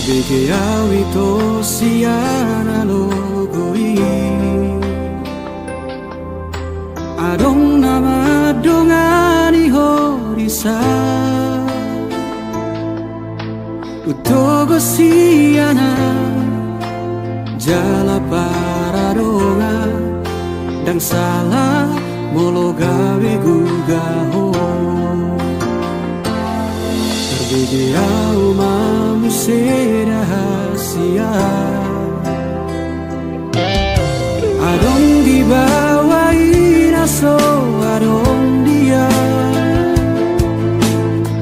Bege awi to siana logoi Adong nama dongani horisa Utogo siana Jala paradonga Dang salah molo gawe gugaho Terbege au mamu rahasia Adong dibawain aso adong dia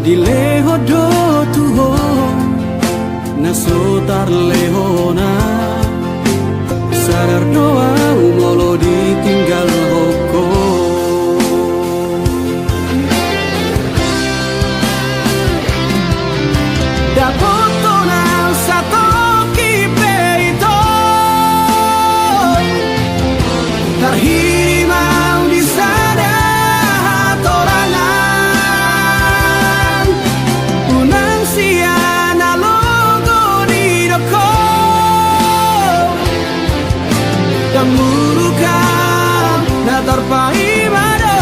Dileho do tuhon naso tar lehona Sadar doa umolo ditinggal hoko Terhirimau di sana torangan Unang siana logo di doko Dan murukan na terpai mado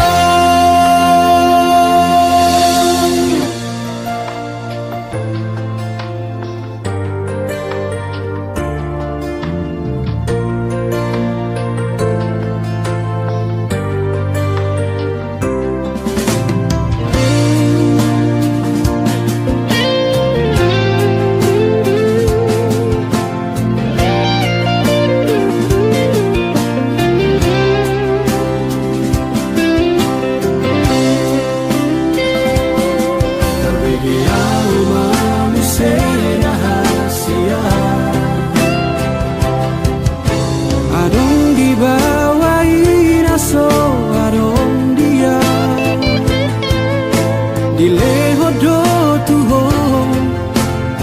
Dileho do tuhon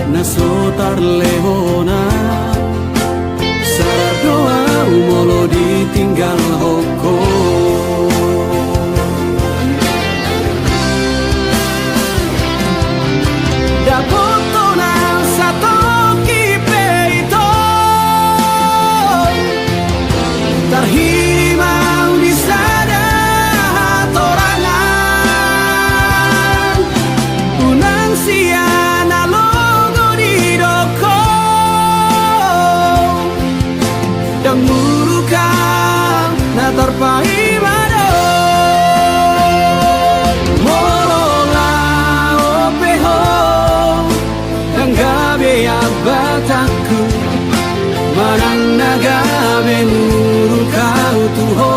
naso tar lehona Sadar doa umolo ditinggal hoko Dapoto na sato kipeito Terhirimau di sana torangan Unang siana logo di doko Dan murukan na terpai mado Molola opeho Dan gabe abataku Manang nagabe murukau tuho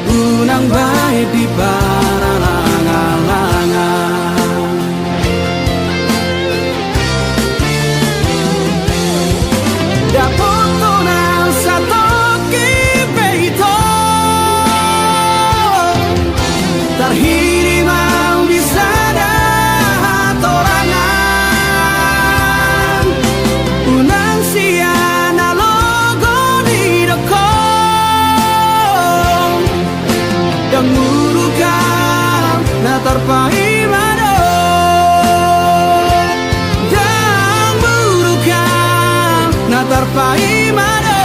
Unang baik di para langan-langan Dapoto na sato kipeito Terhirimau di sana torangan Unang siana logo di doko Dan murukan na terpai mado Dan murukan na terpai mado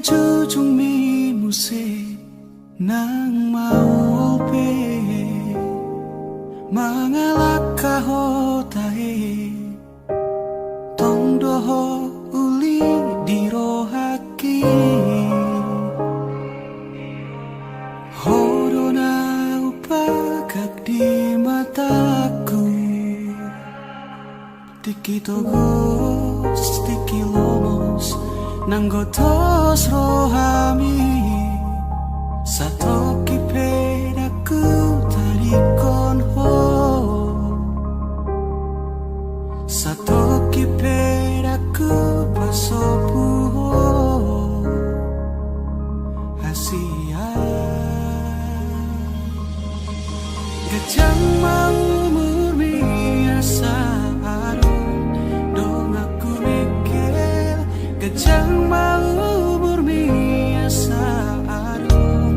jujung mi muse nang mau pe mangalak kahotahe tong doho uli dirohaki horona upagak di mataku tiki togos tiki lomos nanggotos rohami satoki pedaku tarikon ho satoki pedaku pasopu ho hasia gajang mau murmi asa aron dong aku mikir gajang mau murmi asa aron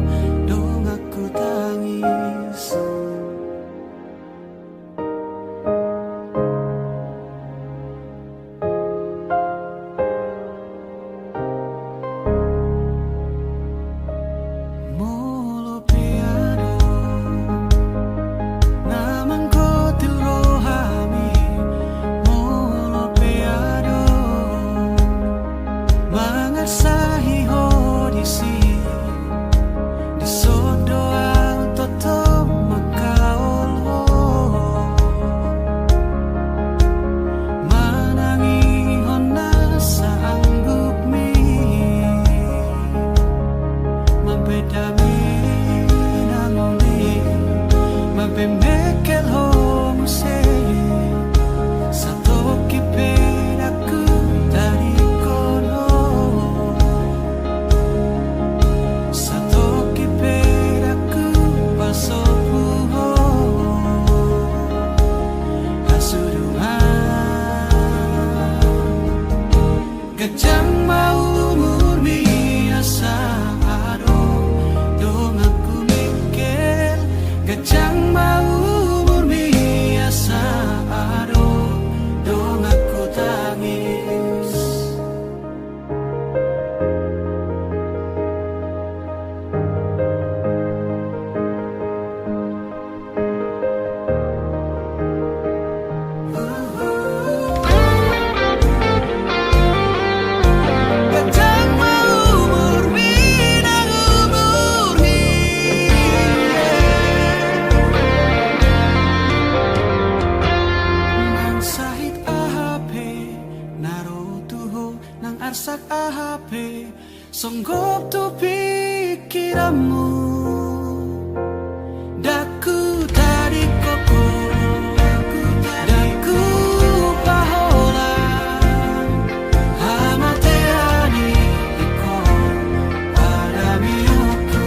dong aku tangis molo piano namang kotil rohami molo piano mangasahi hodisi di sodoang toto makaol ho manangi hona sa anggup mi mapedami nangoni mapemekel ho muse satoki pedaku dari kono satoki pedaku pasopu ho hasuduhan gajang mau murmi asa aron dong aku mikir gajang mau murmi asa aron dong aku tangis gajang mau murmi nang umurni nang sahit ahape narutuho nang arsak ahape songgop tu pikiranmu daku tadi koko daku pahola hamateani iko pada mioku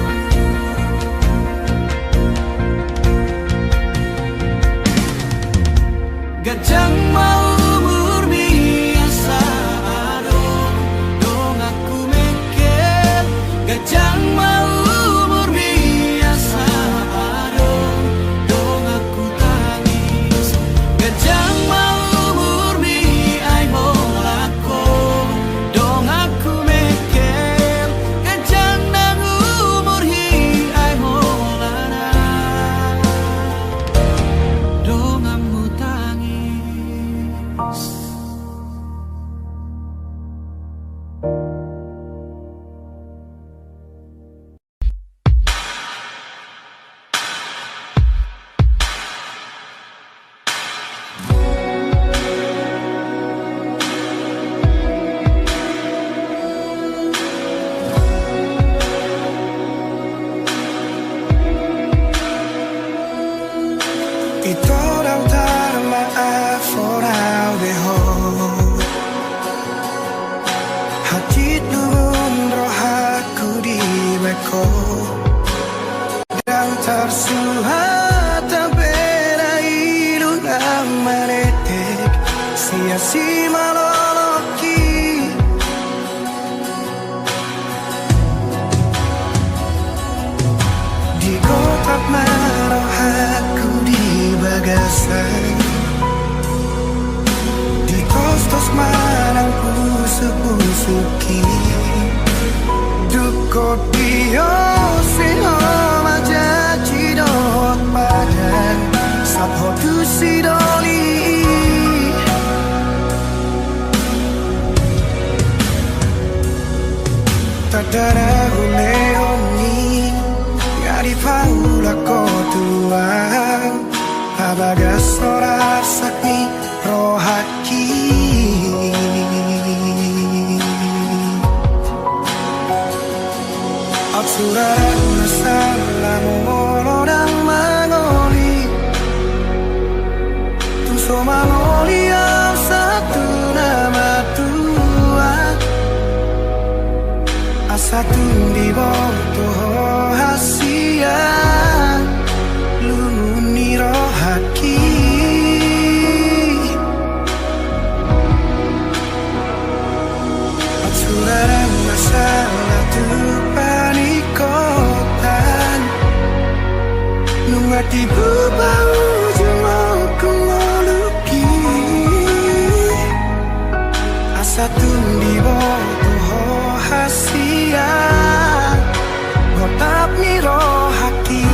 gajang mau murmi asa aron dong aku mikir gajang mau murmi Dio sehoma janji doa badan Sabho tu sidoli Tadara hune honi Ngari paula kotuang Abaga sorar sakni rohaki Absuraran masalah molodang mangoli Tunso mangoli yang satu nama Tuhan Asatu di bawah hasia Lumuni rohaki Absuraran masalah Tuhan Nungati bebau jemau kemoluki Asa tundi botoh hasia Gotap niro haki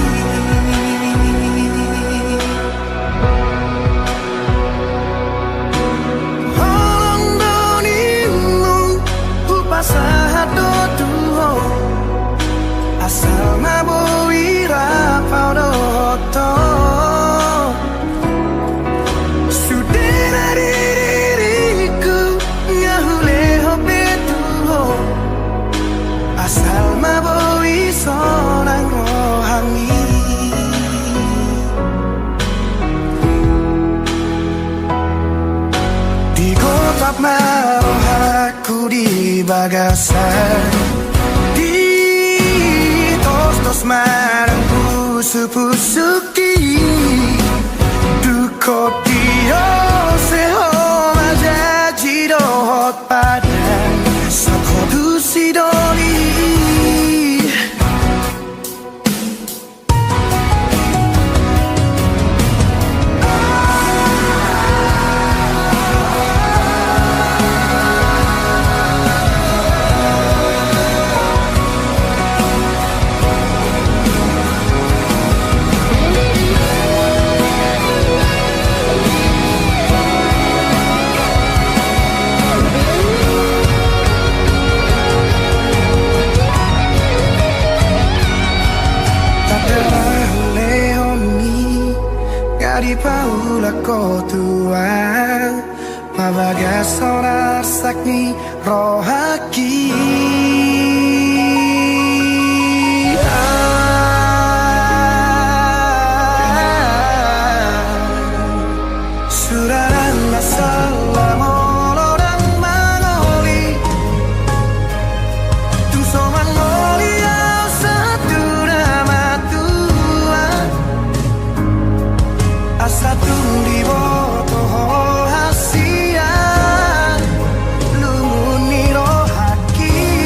Holong donimu Upasahat dotuho Asal mabui rapau doto Sudah diriku ngahule hobetuho Asal mabui sonang rohani Di kotap marohaku di bagasan Tos marang pusu-pusuki Duko Dio sehoma janji dohot padan Sabho tu sidoli Di paula kotuang Mabaga sonar sakni rohaki Suraran masalah molodang mangoli Tungso mangoli yang satu nama Tuhan Asa tundi botoh hasia Lumuni rohaki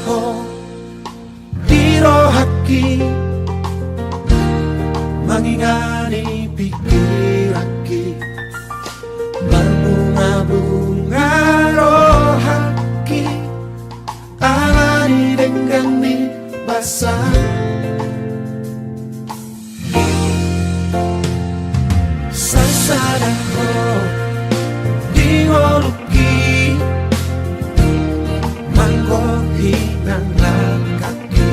ho dirohaki mangingani pikiraki berbunga-bunga rohaki alani dengan basah sasada ho dioluki manggohi nang kaki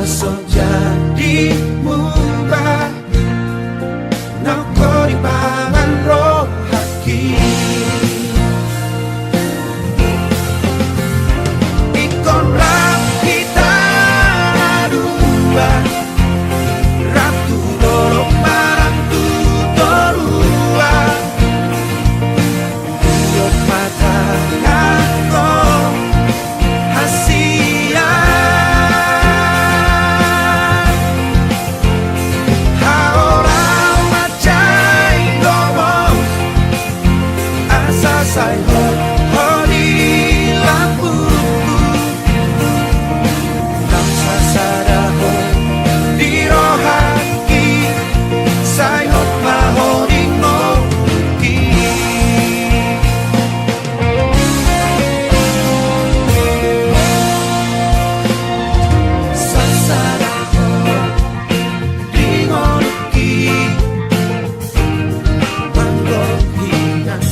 so jadi mubah nako di pangan rohaki ikon rap kita dua ratu dorok marang tutorua yot mata nako hasia say ho ho di lampu nang sasada ho di rohaki say ho ma ho di ngoki sasada ho di ngoki manggohi nang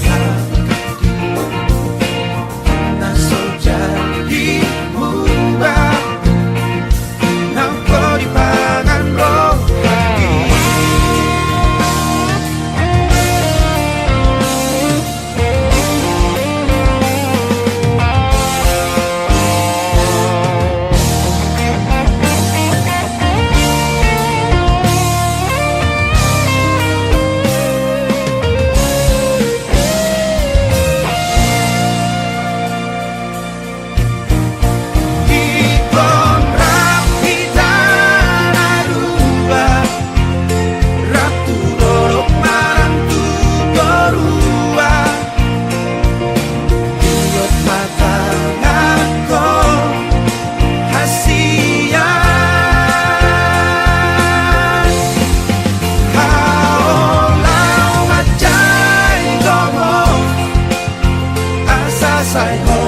say ho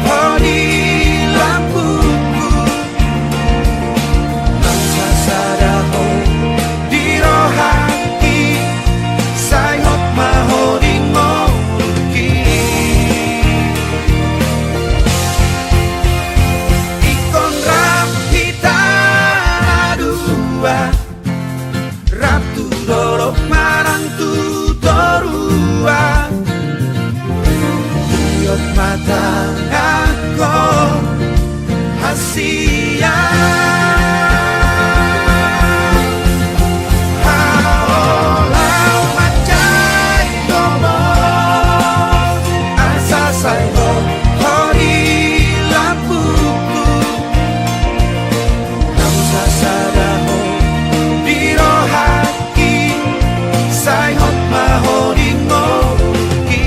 ho di lampuku nang sasada ho di rohaki say ho ma ho di ngoki ikon rap kita dua rap tu dorok marang tutorua mata aku hasia haolau macai gomo asa say ho ho di lampuku nang sasada ho di rohaki say ho ma ho di ngoki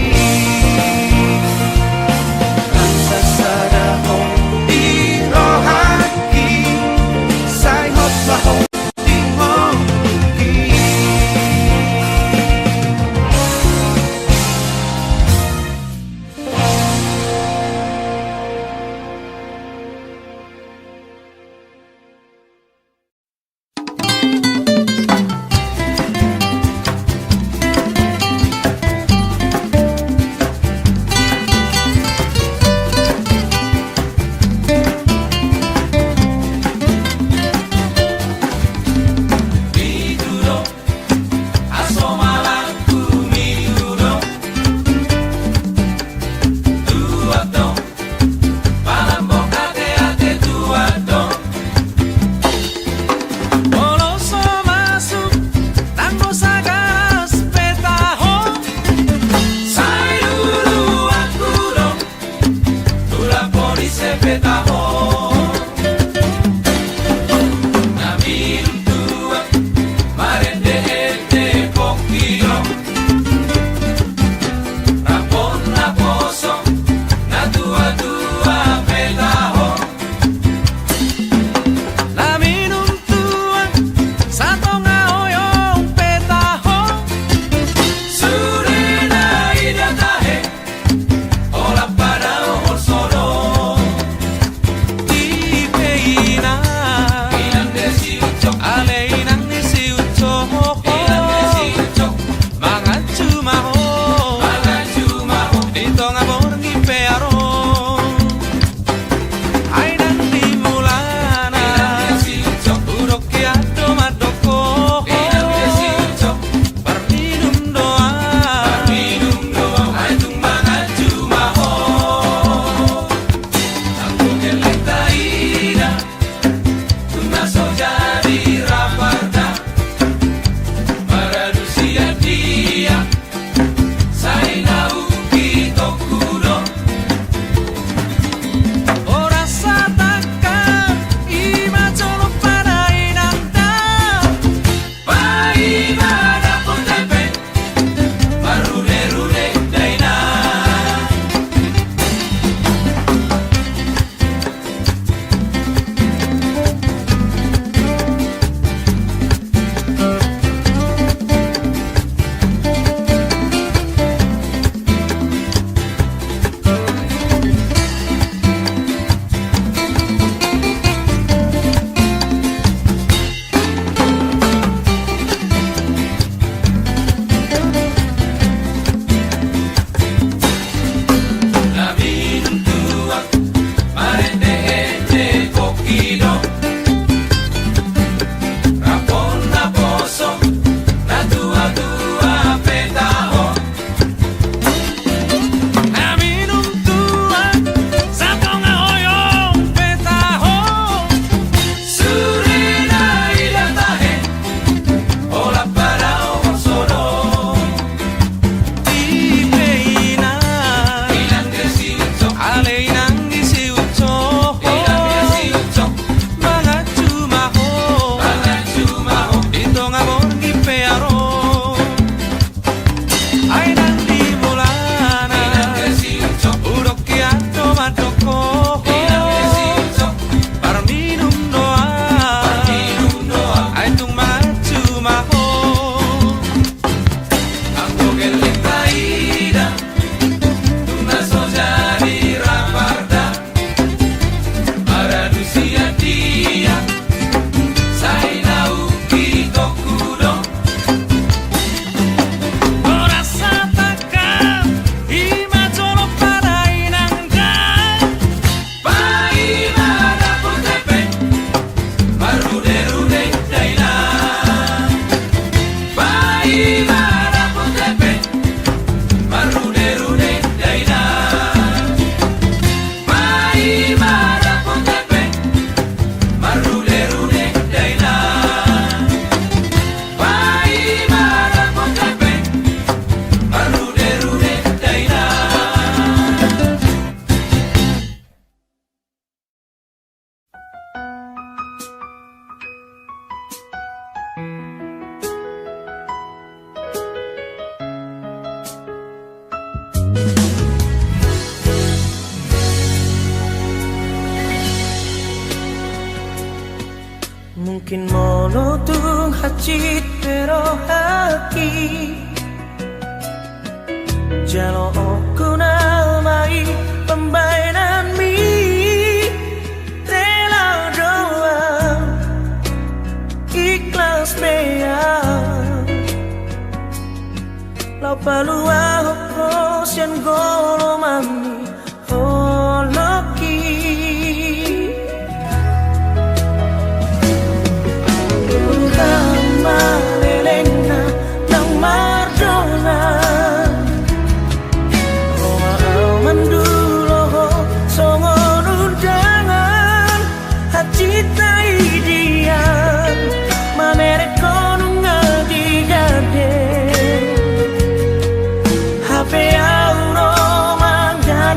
Mungkin monotung hacit pero haki Jalo aku namai pembainan mi Rela doa ikhlas bea Lau palua hoko sian golo mami holoki Malelena ng Mardona Roma mandulo songon undangan hati taidian manere konung ngadigade HP auro mangga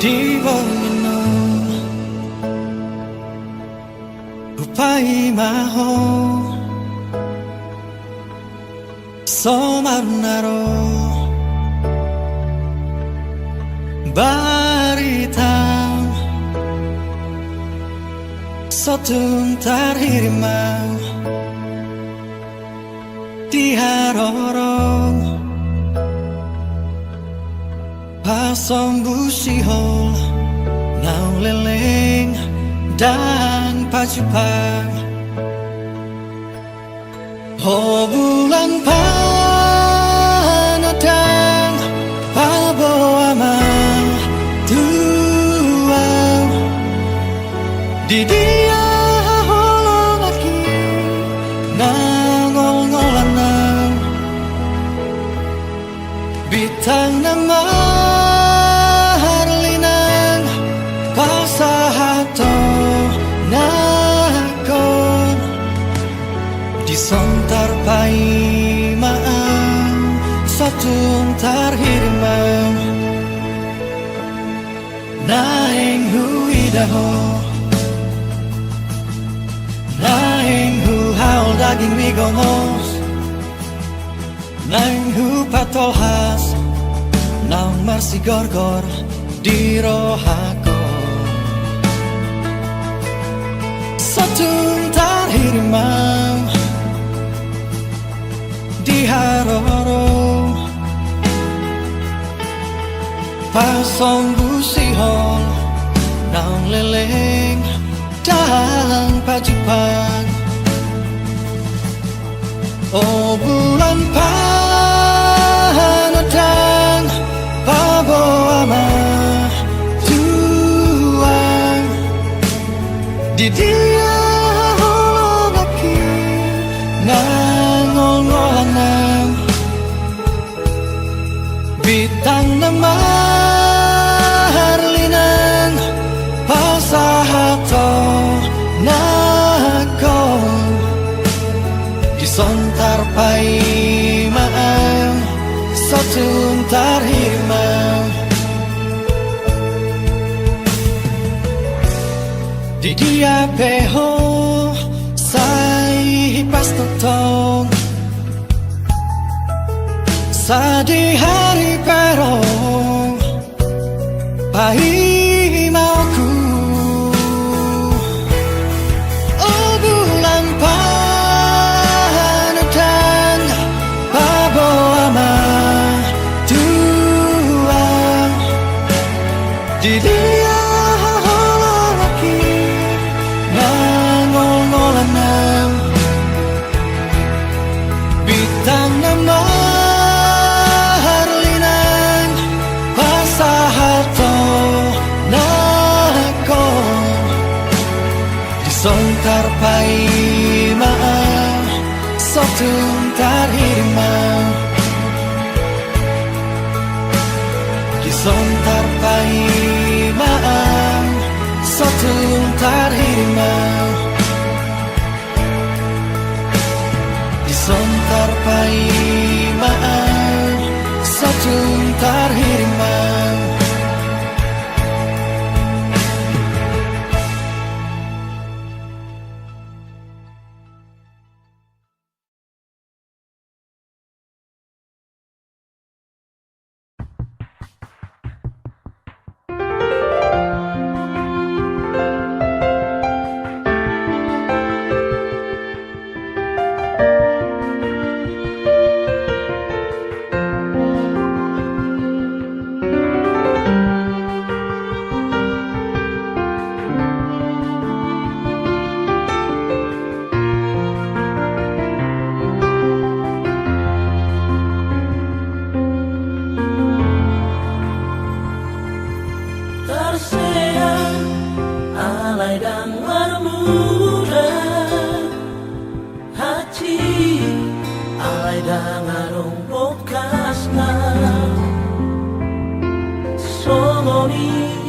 di bongino Upai maho Somarnaro Baritang Sotung tarhirimau Diharorong Pasong busihol Nau leleng Dan pacupang Oh bulan panadang Paboama Tuau Di dia holong lagi Nangol-ngolanang Bitang nang maharlinang Pasahato nakon Disontar pai maang Satung tarhirimang Naeng huidaho Naeng hu haul daging migomos Naeng hu patolhas Naung marsi gorgor di rohako Satung tarhirimang Di haroro Pasong busihol Naung leleng Dan pacupang Oh bulan panadang Paboama Tuang Di dia holong lagi Nangol-ngolanang Bitang nama harlinang Pasahato nakon Disontar pai maang Satung tarhirimang Di dia peho Sai pas totong Sadi hari perong Pai mauku Oh bulan panadang Paboama Tuang Di dia holong lagi Nangol-ngolanang Bitang nama harlinang Pasahato nakon Disontar pai maang Satung tarhirimang Disontar pai maang Satung tarhirimang Disontar pai maang Satung tarhirimang Dangarong bokas na Songoni